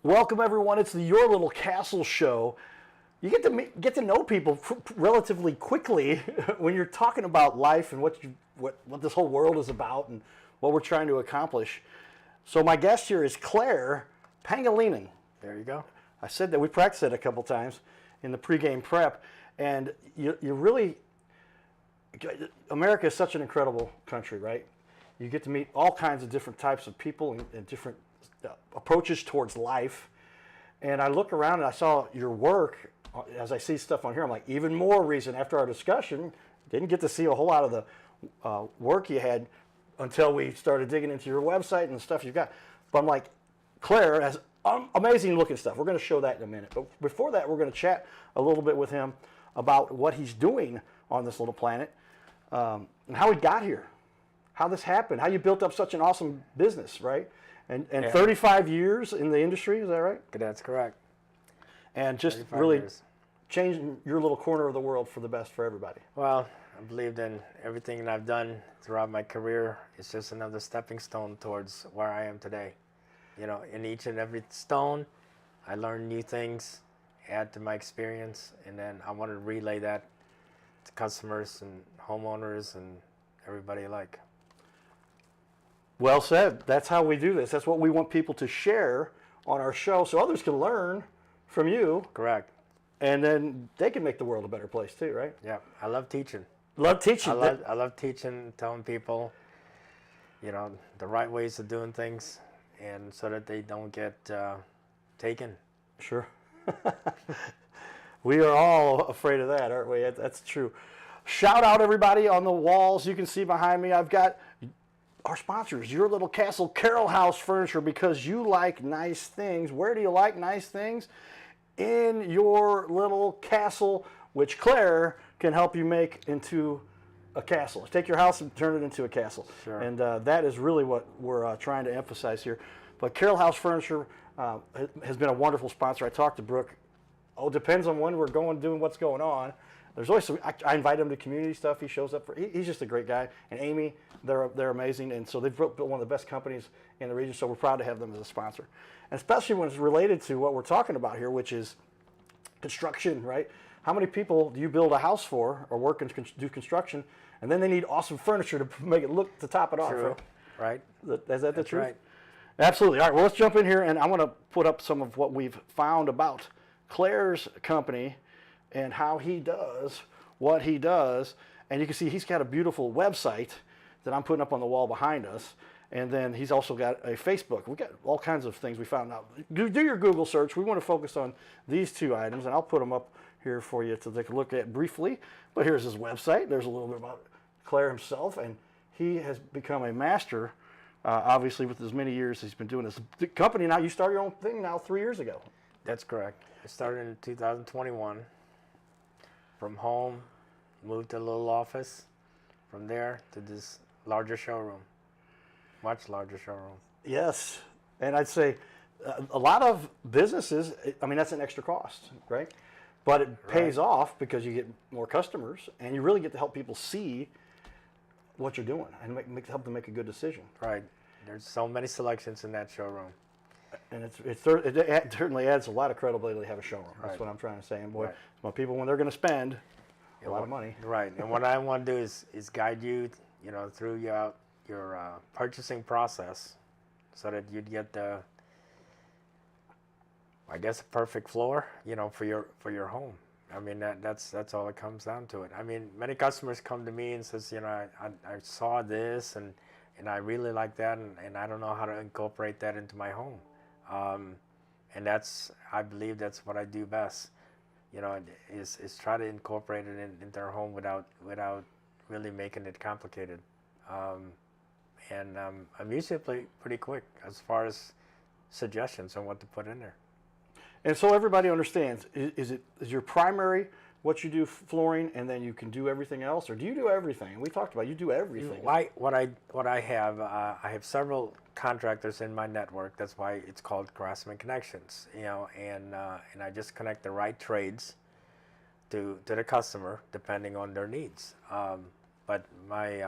Welcome everyone. It's the Your Little Castle show. You get to know people relatively quickly when you're talking about life and what this whole world is about and what we're trying to accomplish. So my guest here is Clair Pangilinan. There you go. I said that we practiced it a couple times in the pregame prep, and you really, America is such an incredible country, right? You get to meet all kinds of different types of people and different approaches towards life. And I look around and I saw your work. As I see stuff on here, I'm like, even more reason after our discussion. Didn't get to see a whole lot of the work you had until we started digging into your website and the stuff you've got. But I'm like, Clair has amazing looking stuff. We're going to show that in a minute. But before that, we're going to chat a little bit with him about what he's doing on this little planet and how he got here, how this happened, how you built up such an awesome business, right? And yeah. 35 years in the industry, is that right? That's correct. And just really changing your little corner of the world for the best for everybody. Well, I believed in everything that I've done throughout my career. It's just another stepping stone towards where I am today. You know, in each and every stone, I learn new things, add to my experience, and then I want to relay that to customers and homeowners and everybody alike. Well said. That's how we do this. That's what we want people to share on our show so others can learn from you. Correct. And then they can make the world a better place too, right? Yeah. I love teaching. Love teaching. I love teaching, telling people, you know, the right ways of doing things, and so that they don't get taken. Sure. We are all afraid of that, aren't we? That's true. Shout out everybody on the walls. You can see behind me, I've got our sponsors, Your Little Castle Carroll House Furniture, because you like nice things. Where do you like nice things? In your little castle, which Clair can help you make into a castle. Take your house and turn it into a castle. Sure. And that is really what we're trying to emphasize here. But Carroll House Furniture has been a wonderful sponsor. I talked to Brooke. Oh, depends on when we're doing what's going on. There's always some, I invite him to community stuff. He shows up for. He's just a great guy. And Amy, they're amazing. And so they've built one of the best companies in the region. So we're proud to have them as a sponsor, and especially when it's related to what we're talking about here, which is construction, right? How many people do you build a house for, or work and do construction, and then they need awesome furniture to make it look to top it off? True. Right? Is that the truth? Right. Absolutely. All right. Well, let's jump in here, and I want to put up some of what we've found about Clair's company and how he does what he does. And you can see he's got a beautiful website that I'm putting up on the wall behind us. And then he's also got a Facebook. We've got all kinds of things we found out. Do your Google search. We want to focus on these two items, and I'll put them up here for you to take a look at briefly. But here's his website. There's a little bit about Clair himself, and he has become a master, obviously, with as many years he's been doing this. The company now, you started your own thing now 3 years ago. That's correct. I started in 2021. From home, moved to a little office. From there to this larger showroom, much larger showroom. Yes, and I'd say a lot of businesses, I mean, that's an extra cost, right? But it pays off because you get more customers, and you really get to help people see what you're doing and help them make a good decision. Right. There's so many selections in that showroom. And it certainly adds a lot of credibility to have a showroom. That's what I'm trying to say. And boy, my people, when they're going to spend a lot of money. Right. And what I want to do is guide you, you know, through your purchasing process, so that you'd get the, I guess, a perfect floor, you know, for your home. I mean, that's all it comes down to it. I mean, many customers come to me and says, you know, I saw this and I really like that, and I don't know how to incorporate that into my home. And I believe that's what I do best, you know, is try to incorporate it in their home without really making it complicated. And I'm usually pretty quick as far as suggestions on what to put in there. And so everybody understands, is your primary what you do flooring, and then you can do everything else, or do you do everything? We talked about you do everything. What I have several contractors in my network. That's why it's called Craftsmen Connections. You know, and I just connect the right trades to the customer depending on their needs. But my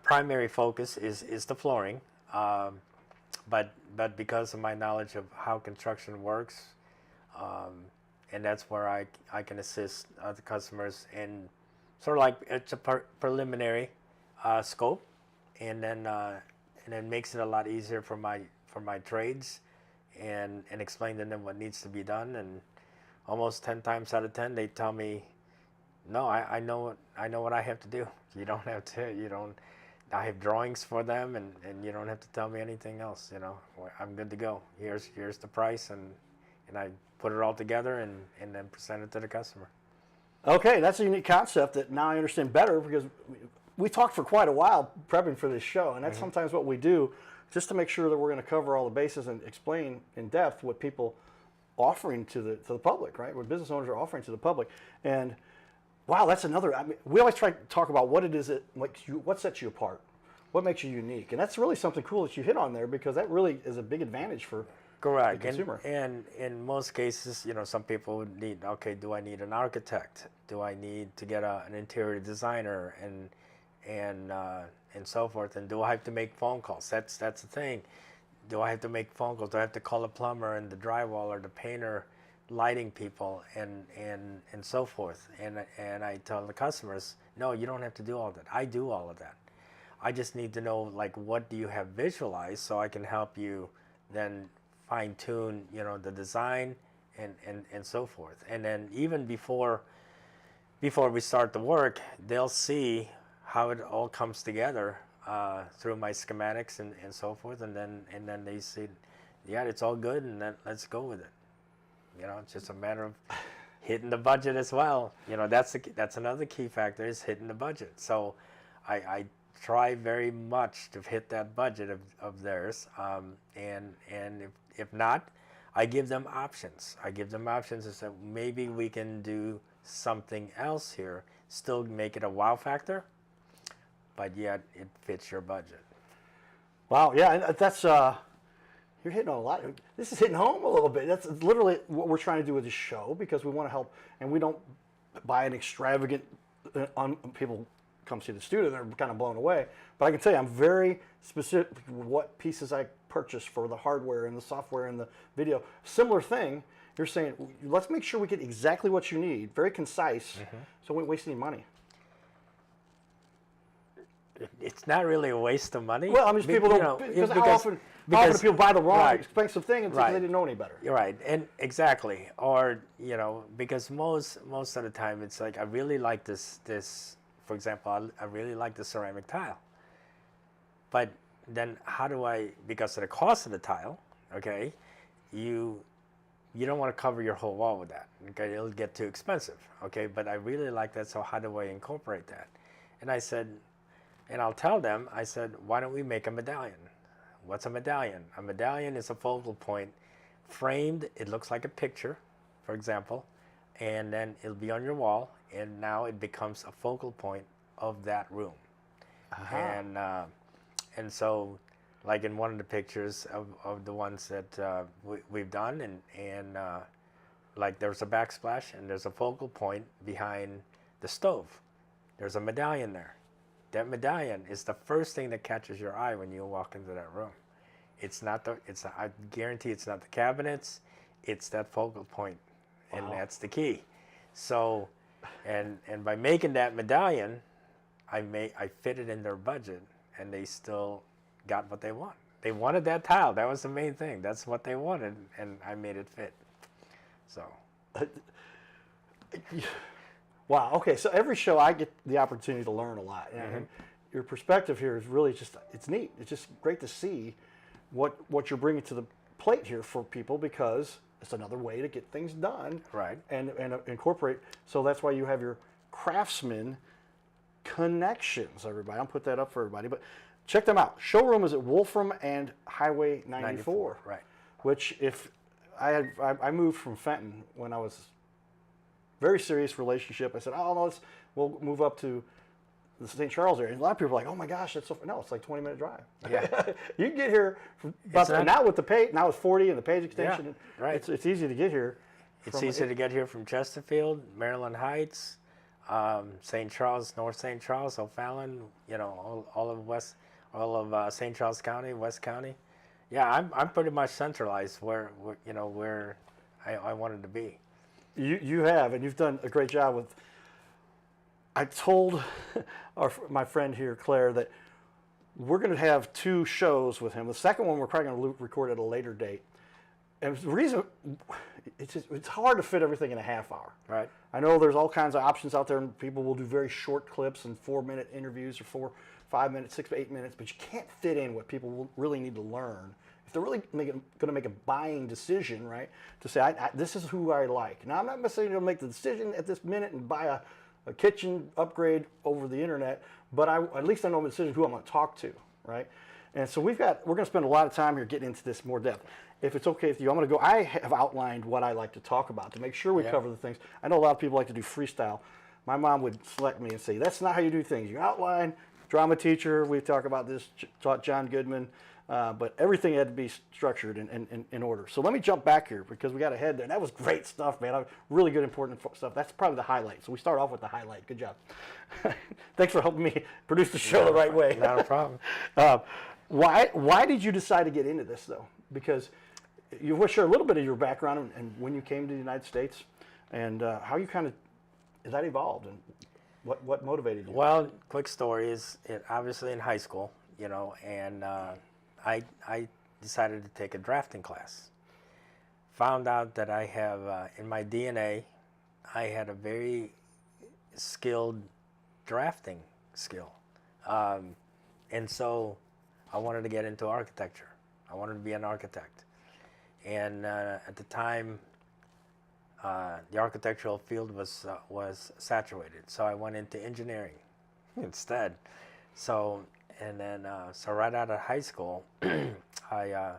primary focus is the flooring. but because of my knowledge of how construction works, and that's where I can assist the customers in sort of like it's a preliminary scope, and then makes it a lot easier for my trades, and explain to them what needs to be done. And almost 10 times out of 10 they tell me, no, I know what I have to do. You don't have to. You don't. I have drawings for them, and you don't have to tell me anything else. You know, I'm good to go. Here's the price, and I put it all together and then present it to the customer. Okay, that's a unique concept that now I understand better, because we talked for quite a while prepping for this show, and that's sometimes what we do just to make sure that we're going to cover all the bases and explain in depth what people offering to the public, right? What business owners are offering to the public. And wow, that's another. I mean, we always try to talk about what it is that what sets you apart, what makes you unique, and that's really something cool that you hit on there, because that really is a big advantage for correct the consumer. And in most cases, some people would need. Okay, do I need an architect? Do I need to get an interior designer and so forth? And do I have to make phone calls? That's the thing. Do I have to make phone calls? Do I have to call a plumber and the drywaller, the painter, lighting people, and so forth? And I tell the customers, no, you don't have to do all that. I do all of that. I just need to know, like, what do you have visualized, so I can help you then fine tune, the design and so forth. And then even before we start the work, they'll see how it all comes together through my schematics and so forth, and then they see, yeah, it's all good, and then let's go with it. It's just a matter of hitting the budget as well. That's another key factor, is hitting the budget. So I try very much to hit that budget of theirs, and if not, I give them options. I give them options and say, maybe we can do something else here, still make it a wow factor, but yet it fits your budget. Wow, yeah, and that's you're hitting on a lot. This is hitting home a little bit. That's literally what we're trying to do with this show, because we want to help, and we don't buy an extravagant. People come see the studio, they're kind of blown away. But I can tell you, I'm very specific what pieces I purchase for the hardware and the software and the video. Similar thing. You're saying, let's make sure we get exactly what you need, very concise, so we don't waste any money. It's not really a waste of money. Well, I mean, people don't, because how often do people buy the wrong expensive thing because they didn't know any better? You're right, and exactly. Or, because most of the time it's like, I really like this, for example, I really like the ceramic tile. But then how do I, because of the cost of the tile, okay, you don't want to cover your whole wall with that. Okay, it'll get too expensive. Okay, but I really like that, so how do I incorporate that? And I said, and I'll tell them, I said, why don't we make a medallion? What's a medallion? A medallion is a focal point, framed, it looks like a picture, for example, and then it'll be on your wall, and now it becomes a focal point of that room. And so, like in one of the pictures of the ones that we've done, and like there's a backsplash, and there's a focal point behind the stove. There's a medallion there. That medallion is the first thing that catches your eye when you walk into that room. I guarantee it's not the cabinets, it's that focal point, and that's the key. So, and by making that medallion, I fit it in their budget, and they still got what they want. They wanted that tile. That was the main thing. That's what they wanted, and I made it fit. So. Wow. Okay. So every show I get the opportunity to learn a lot, and your perspective here is really it's neat. It's just great to see what you're bringing to the plate here for people, because it's another way to get things done. Right. And incorporate. So that's why you have your Craftsmen connections, everybody. I'll put that up for everybody. But check them out. Showroom is at Wolfram and Highway 94. Right. Which, if I moved from Fenton when I was very serious relationship. I said, oh no, we'll move up to the St. Charles area. And a lot of people are like, oh my gosh, that's so no, it's like 20-minute drive. Yeah. You can get here now with the page. Now it's 40 and the page extension. Yeah, right. It's easy to get here. It's easy to get here from Chesterfield, Maryland Heights, St. Charles, North St. Charles, O'Fallon, all of St. Charles County, West County. Yeah, I'm pretty much centralized where you know where I wanted to be. You have, and you've done a great job with. I told my friend here, Claire, that we're going to have 2 shows with him. The second one we're probably going to record at a later date. And the reason it's hard to fit everything in a half hour. Right. I know there's all kinds of options out there, and people will do very short clips and 4-minute interviews or 5 minutes, 6 to 8 minutes, but you can't fit in what people will really need to learn if they're really going to make a buying decision, right? To say, this is who I like. Now, I'm not necessarily going to make the decision at this minute and buy a kitchen upgrade over the internet, but at least I know the decision who I'm going to talk to, right? And so we're going to spend a lot of time here getting into this more depth. If it's okay with you, I have outlined what I like to talk about to make sure we cover the things. I know a lot of people like to do freestyle. My mom would select me and say, that's not how you do things. You outline, drama teacher, we talk about this, taught John Goodman, but everything had to be structured in order. So let me jump back here because we got ahead there. That was great stuff, man. Really good, important stuff. That's probably the highlight. So we start off with the highlight. Good job. Thanks for helping me produce the show the right way. Not a problem. Why did you decide to get into this, though? Because you want to share a little bit of your background and when you came to the United States and how you kind of, that evolved and what motivated you? Well, quick story is obviously in high school, you know, and I decided to take a drafting class. Found out that I have, in my DNA, I had a very skilled drafting skill. And so I wanted to get into architecture. I wanted to be an architect. And at the time, the architectural field was saturated, so I went into engineering instead. So right out of high school, I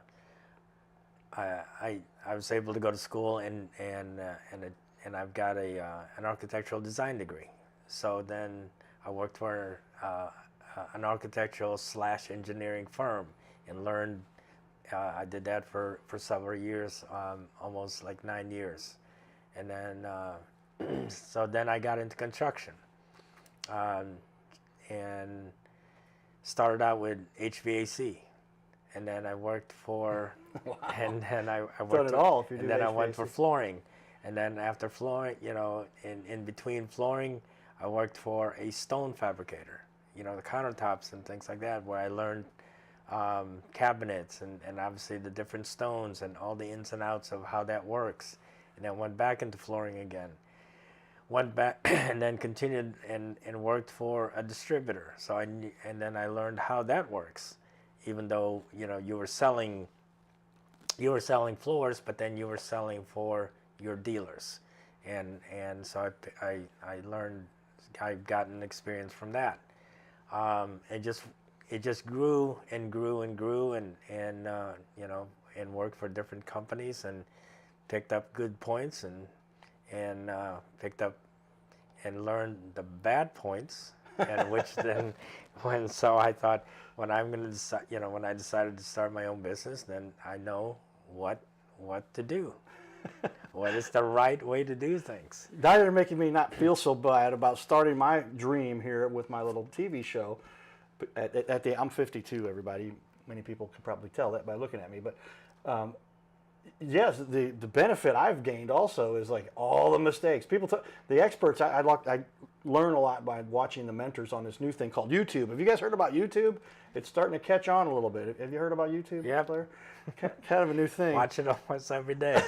was able to go to school and I've got an architectural design degree. So then I worked for an architectural / engineering firm and learned. I did that for several years, almost like 9 years. And then, so then I got into construction and started out with HVAC. And then I worked for, Wow. and then I worked Done it all if you do and then I went HVAC. for flooring. And then after flooring, you know, in between flooring, I worked for a stone fabricator, you know, the countertops and things like that, where I learned cabinets and obviously the different stones and all the ins and outs of how that works. And then went back into flooring again. Went back and then continued and worked for a distributor. So and then I learned how that works, even though, you know, you were selling floors, but then you were selling for your dealers. And so I learned, I've gotten experience from that. It just grew and grew and grew and you know, and worked for different companies and picked up good points and picked up and learned the bad points, and which then so I thought when I'm going to decide, you know, when I decided to start my own business, then I know what to do. What is the right way to do things? Now you're making me not feel so bad about starting my dream here with my little TV show. I'm 52, everybody. Many people can probably tell that by looking at me. But yes, the benefit I've gained also is like all the mistakes. The experts, I learn a lot by watching the mentors on this new thing called YouTube. Have you guys heard about YouTube? It's starting to catch on a little bit. Have you heard about YouTube? Yeah, Claire? Kind of a new thing. Watch it almost every day.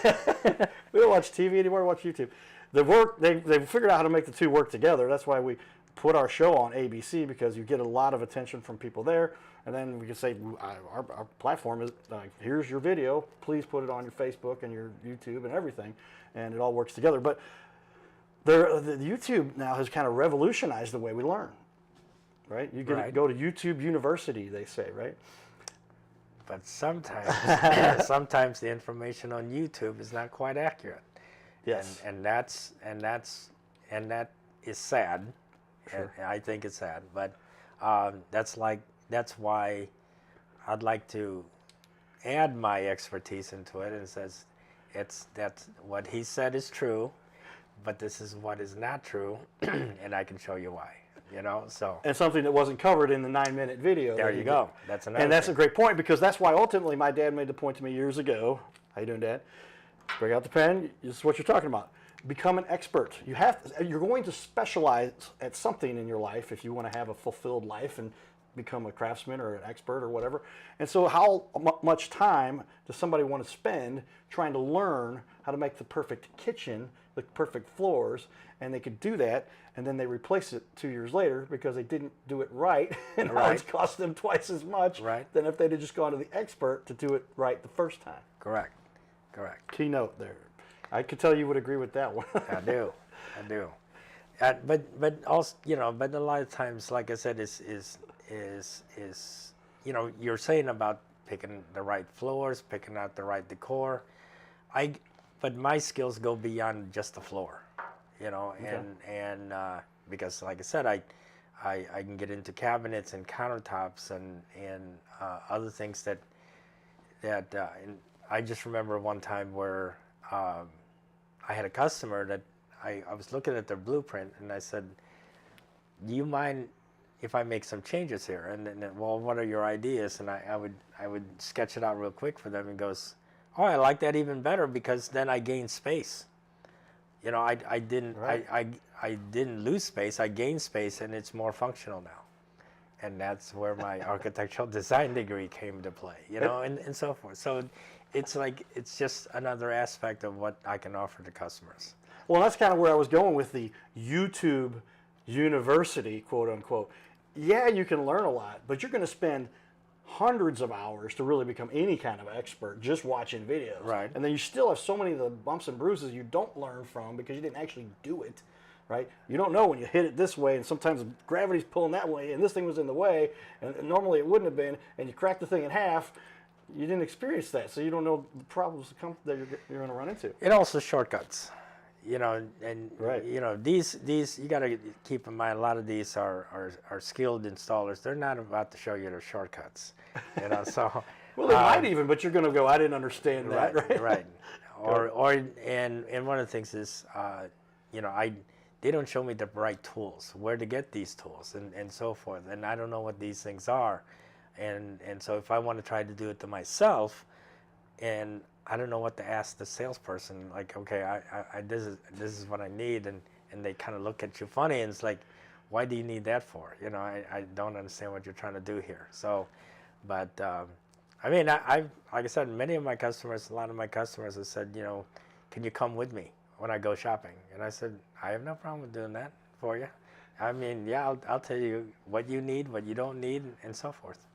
We don't watch TV anymore. We watch YouTube. They've figured out how to make the two work together. That's why we put our show on ABC, because you get a lot of attention from people there. And then we can say, our platform is like, here's your video. Please put it on your Facebook and your YouTube and everything. And it all works together. But the YouTube now has kind of revolutionized the way we learn. Right? You go to YouTube University, they say, right? But sometimes the information on YouTube is not quite accurate. Yes. And that is sad. Sure. And I think it's sad. But that's why I'd like to add my expertise into it, and says that's what he said is true, but this is what is not true, and I can show you why. you know, so. And something that wasn't covered in the 9-minute video. There you go. That's another And that's thing. a great point, because that's why ultimately my dad made the point to me years ago. How you doing, Dad? Break out the pen. This is what you're talking about. Become an expert. You're going to specialize at something in your life if you want to have a fulfilled life and become a craftsman or an expert or whatever. And so how much time does somebody want to spend trying to learn how to make the perfect kitchen, the perfect floors, and they could do that, and then they replace it 2 years later because they didn't do it right, and now it's cost them twice as much than if they'd have just gone to the expert to do it right the first time. Correct. Keynote there. I could tell you would agree with that one. I do. But also, you know, but a lot of times, like I said, is you know, you're saying about picking the right floors, picking out the right decor. But my skills go beyond just the floor, you know, and because like I said, I can get into cabinets and countertops and other things that and I just remember one time where I had a customer that I was looking at their blueprint, and I said, do you mind if I make some changes here? And then, well, what are your ideas? And I would sketch it out real quick for them, and goes, oh, I like that even better, because then I gain space. You know, I didn't lose space, I gained space, and it's more functional now. And that's where my architectural design degree came to play, you know, and so forth. So it's like, it's just another aspect of what I can offer to customers. Well, that's kind of where I was going with the YouTube university, quote unquote. Yeah, you can learn a lot, but you're going to spend hundreds of hours to really become any kind of expert just watching videos. Right. And then you still have so many of the bumps and bruises you don't learn from because you didn't actually do it. Right? You don't know when you hit it this way, and sometimes gravity's pulling that way, and this thing was in the way, and normally it wouldn't have been, and you crack the thing in half. You didn't experience that, so you don't know the problems that you're going to run into. It also shortcuts, you know, and Right. you know, these you got to keep in mind. A lot of these are skilled installers. They're not about to show you their shortcuts, you know. So Well, they might even, but you're going to go, I didn't understand that, right? right. And one of the things is, you know, they don't show me the right tools, where to get these tools, and so forth. And I don't know what these things are. And so if I want to try to do it to myself, and I don't know what to ask the salesperson, like, okay, this is what I need, and they kind of look at you funny, and it's like, why do you need that for? You know, I don't understand what you're trying to do here. So, but I mean, like I said, many of my customers, a lot of my customers have said, you know, can you come with me when I go shopping? And I said, I have no problem with doing that for you. I mean, yeah, I'll tell you what you need, what you don't need, and so forth.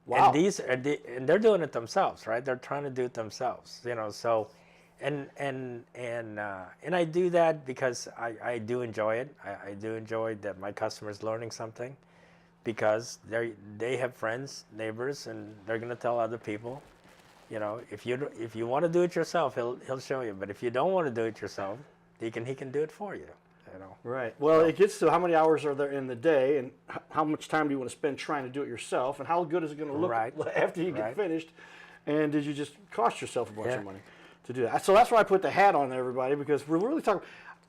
Wow. And they're doing it themselves, right? They're trying to do it themselves, you know. So, and I do that because I do enjoy it. I do enjoy that my customers learning something, because they have friends, neighbors, and they're going to tell other people. You know, if you want to do it yourself, he'll show you. But if you don't want to do it yourself, he can do it for you. You know. Right. Well, it gets to how many hours are there in the day, and how much time do you want to spend trying to do it yourself, and how good is it going to look after you get finished, and did you just cost yourself a bunch of money to do that? So that's why I put the hat on everybody, because we're really talking.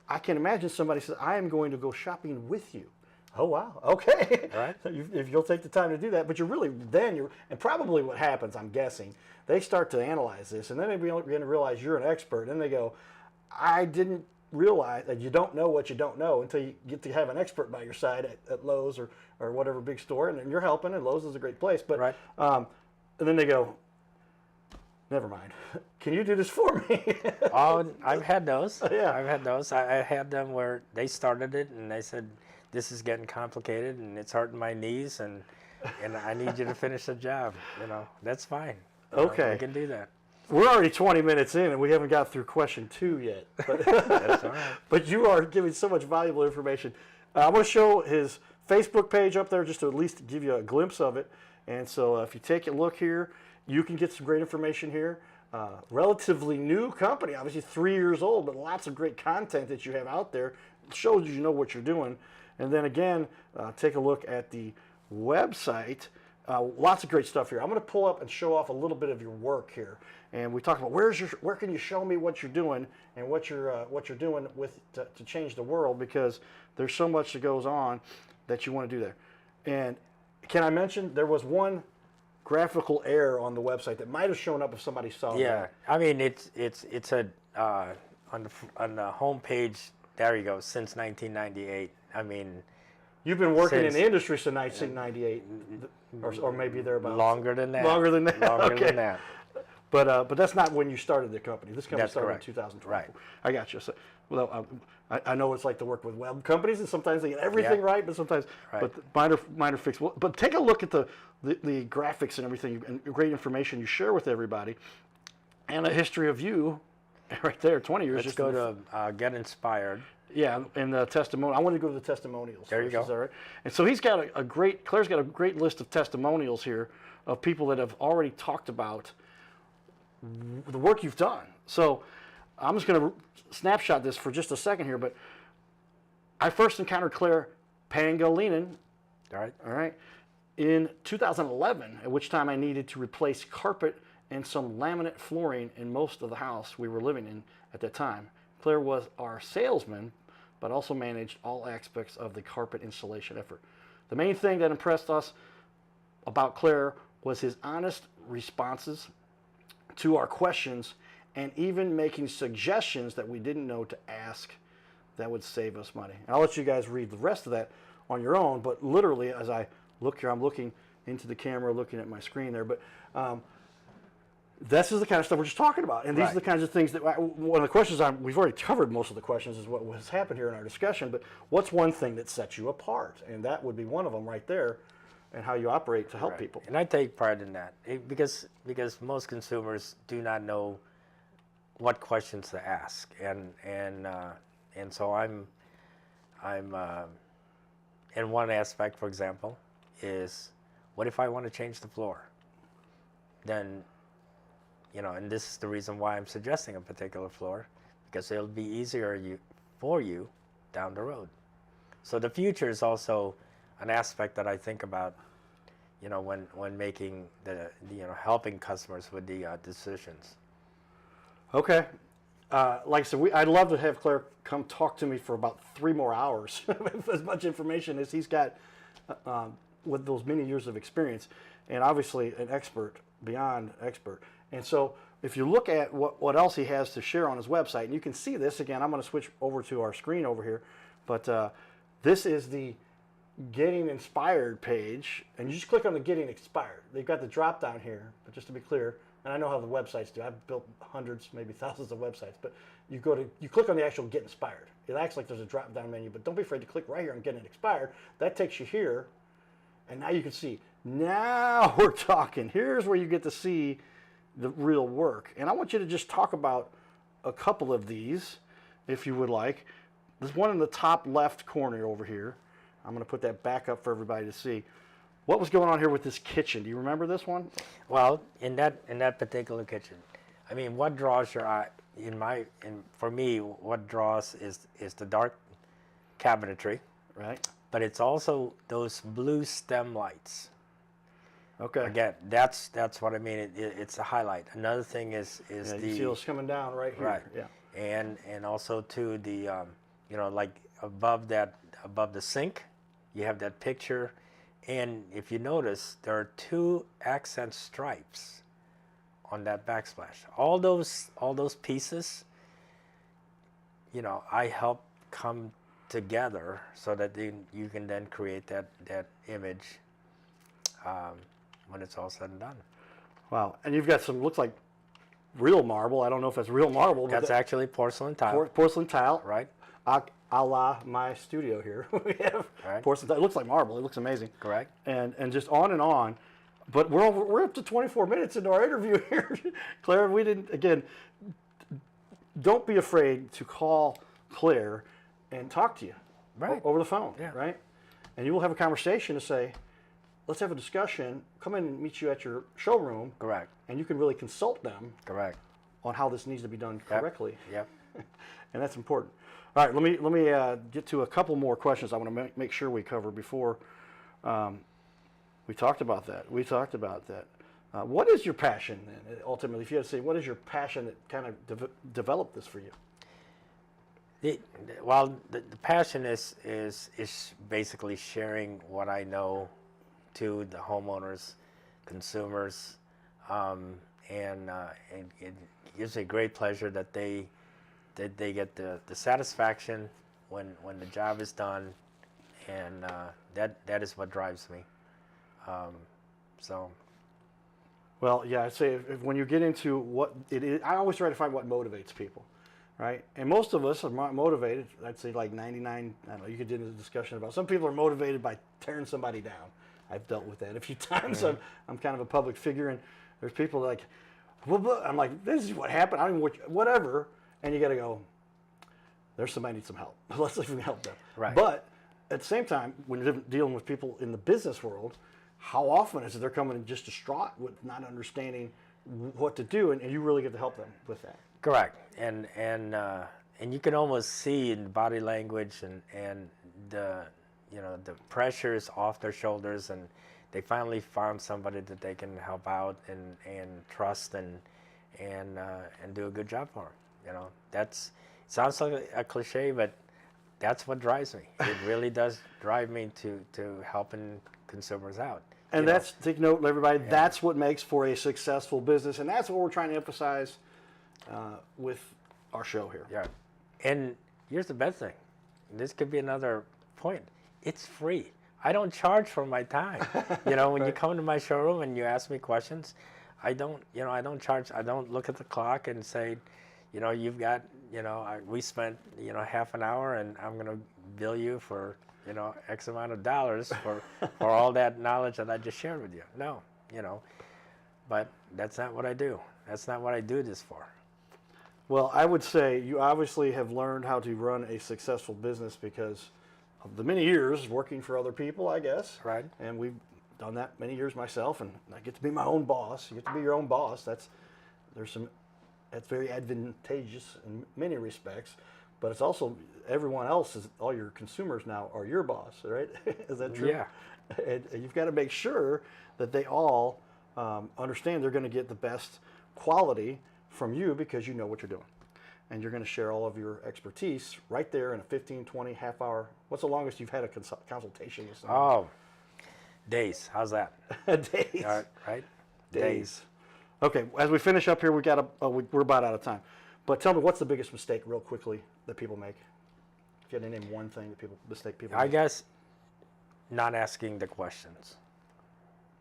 I can imagine somebody says, "I am going to go shopping with you." Oh wow. Okay. Right. If you'll take the time to do that, but and probably what happens, I'm guessing, they start to analyze this, and then they begin to realize you're an expert, and they go, "I didn't realize that you don't know what you don't know until you get to have an expert by your side at Lowe's or whatever big store, and then you're helping, and Lowe's is a great place." But and then they go, "Never mind. Can you do this for me?" Oh, I've had those. Yeah. I've had those. I had them where they started it, and they said, "This is getting complicated, and it's hurting my knees, and I need you to finish the job." You know, that's fine. Okay. I can do that. We're already 20 minutes in, and we haven't got through question 2 yet. But, That's all right. but you are giving so much valuable information. I'm going to show his Facebook page up there just to at least give you a glimpse of it. And so if you take a look here, you can get some great information here. Relatively new company, obviously 3 years old, but lots of great content that you have out there. It shows you know what you're doing. And then again, take a look at the website Lots of great stuff here. I'm going to pull up and show off a little bit of your work here. And we talked about where can you show me what you're doing and what you're doing with to change the world, because there's so much that goes on that you want to do there. And can I mention there was one graphical error on the website that might have shown up if somebody saw it. Yeah, I mean it's a on the home page. There you go. Since 1998. I mean, you've been working in the industry since 1998, or maybe thereabouts. Longer than that. Longer than that. Longer Okay. than that. But that's not when you started the company. This company That's started correct. in 2012. Right. I got you. So, well, I know what it's like to work with web companies, and sometimes they get everything right, but sometimes, Right. but minor fix. Well, but take a look at the graphics and everything, and great information you share with everybody, and a history of you, right there, 20 years. Let's just go to Get Inspired. Yeah, and the testimonial. I want to go to the testimonials. There you first, go. Is that right? And so Claire's got a great list of testimonials here of people that have already talked about the work you've done. So I'm just going to snapshot this for just a second here, but I first encountered Clair Pangilinan, All right, in 2011, at which time I needed to replace carpet and some laminate flooring in most of the house we were living in at that time. Clair was our salesman, but also managed all aspects of the carpet installation effort. The main thing that impressed us about Clair was his honest responses to our questions, and even making suggestions that we didn't know to ask that would save us money. And I'll let you guys read the rest of that on your own, but literally as I look here, I'm looking into the camera, looking at my screen there, but this is the kind of stuff we're just talking about. And these are the kinds of things that, one of the questions, we've already covered most of the questions, is what has happened here in our discussion, but what's one thing that sets you apart? And that would be one of them right there, and how you operate to help people. And I take pride in that because most consumers do not know what questions to ask, and so I'm and one aspect, for example, is what if I want to change the floor? Then, and this is the reason why I'm suggesting a particular floor, because it'll be easier for you down the road. So the future is also an aspect that I think about, when making helping customers with the decisions. Okay. Like I said, I'd love to have Clair come talk to me for about 3 more hours, as much information as he's got with those many years of experience, and obviously an expert, beyond expert. And so if you look at what else he has to share on his website, and you can see this, again, I'm going to switch over to our screen over here, but this is the Getting Inspired page, and you just click on the Getting Inspired. They've got the drop down here, but just to be clear, and I know how the websites do. I've built hundreds, maybe thousands of websites, but you click on the actual Get Inspired. It acts like there's a drop down menu, but don't be afraid to click right here on Getting Inspired. That takes you here, and now you can see. Now we're talking. Here's where you get to see the real work, and I want you to just talk about a couple of these, if you would like. There's one in the top left corner over here. I'm going to put that back up for everybody to see. What was going on here with this kitchen? Do you remember this one? Well, in that particular kitchen, I mean, what draws your eye? For me, what draws is the dark cabinetry, right? But it's also those blue stem lights. Okay. Again, that's what I mean. It's a highlight. Another thing is you see those coming down right here. Right. Yeah. And also too the like above the sink, you have that picture, and if you notice, there are 2 accent stripes on that backsplash. All those pieces, I help come together so that you can then create that image when it's all said and done. Wow. And you've got some, looks like real marble. I don't know if that's real marble. That's actually porcelain tile. Porcelain tile. Right. A la my studio here. We have porcelain tile. It looks like marble. It looks amazing. Correct. And just on and on. But we're up to 24 minutes into our interview here. Claire, don't be afraid to call Claire and talk to you over the phone, right? And you will have a conversation to say, let's have a discussion, come in and meet you at your showroom. Correct. And you can really consult them. Correct. On how this needs to be done correctly. Yep. And that's important. All right, let me get to a couple more questions I want to make sure we cover before We talked about that. What is your passion then? Ultimately, if you had to say, what is your passion that kind of developed this for you? The passion is basically sharing what I know to the homeowners, consumers, and it gives me great pleasure that they get the satisfaction when the job is done, and that is what drives me. So. Well, yeah, I'd say when you get into what it is, I always try to find what motivates people, right? And most of us are motivated, I'd say like 99, I don't know, you could get into a discussion about, some people are motivated by tearing somebody down. I've dealt with that a few times. Mm-hmm. I'm kind of a public figure, and there's people like, well, I'm like, this is what happened, I don't even, whatever, and you got to go, there's somebody needs some help. Let's see if we can help them. Right. But at the same time, when you're dealing with people in the business world, how often is it they're coming in just distraught with not understanding what to do, and you really get to help them with that? Correct, and you can almost see in the body language and the the pressures off their shoulders, and they finally found somebody that they can help out and trust and do a good job for them. That sounds like a cliche, but that's what drives me. It really does drive me to helping consumers out. And that's, take note, everybody, that's what makes for a successful business, and that's what we're trying to emphasize with our show here. Yeah, and here's the best thing. This could be another point. It's free. I don't charge for my time. When Right. you come to my showroom and you ask me questions, I don't charge. I don't look at the clock and say, you've got, we spent, half an hour, and I'm going to bill you for, X amount of dollars for all that knowledge that I just shared with you. No, but that's not what I do. That's not what I do this for. Well, I would say you obviously have learned how to run a successful business because of the many years working for other people, I guess. Right. And we've done that many years myself, and I get to be my own boss. You get to be your own boss. That's very advantageous in many respects, but it's also everyone else all your consumers now are your boss, right? Is that true? Yeah. And you've got to make sure that they all understand they're going to get the best quality from you because you know what you're doing. And you're going to share all of your expertise right there in a 15, 20, half hour. What's the longest you've had a consultation with someone? Oh, days. How's that? Days. Right? Days. Okay, as we finish up here, we're about out of time. But tell me, what's the biggest mistake, real quickly, that people make? If you had to name one thing that people make. I guess not asking the questions.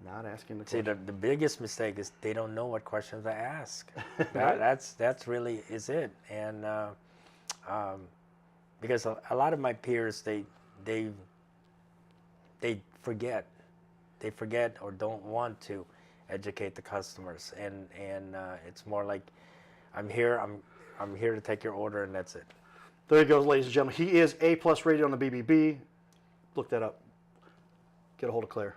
Not asking the See, question. the biggest mistake is they don't know what questions to ask. That's really is it. And because a lot of my peers, they forget or don't want to educate the customers, and it's more like I'm here to take your order, and that's it. There he goes, ladies and gentlemen. He is A+ rated on the BBB. Look that up. Get a hold of Clair.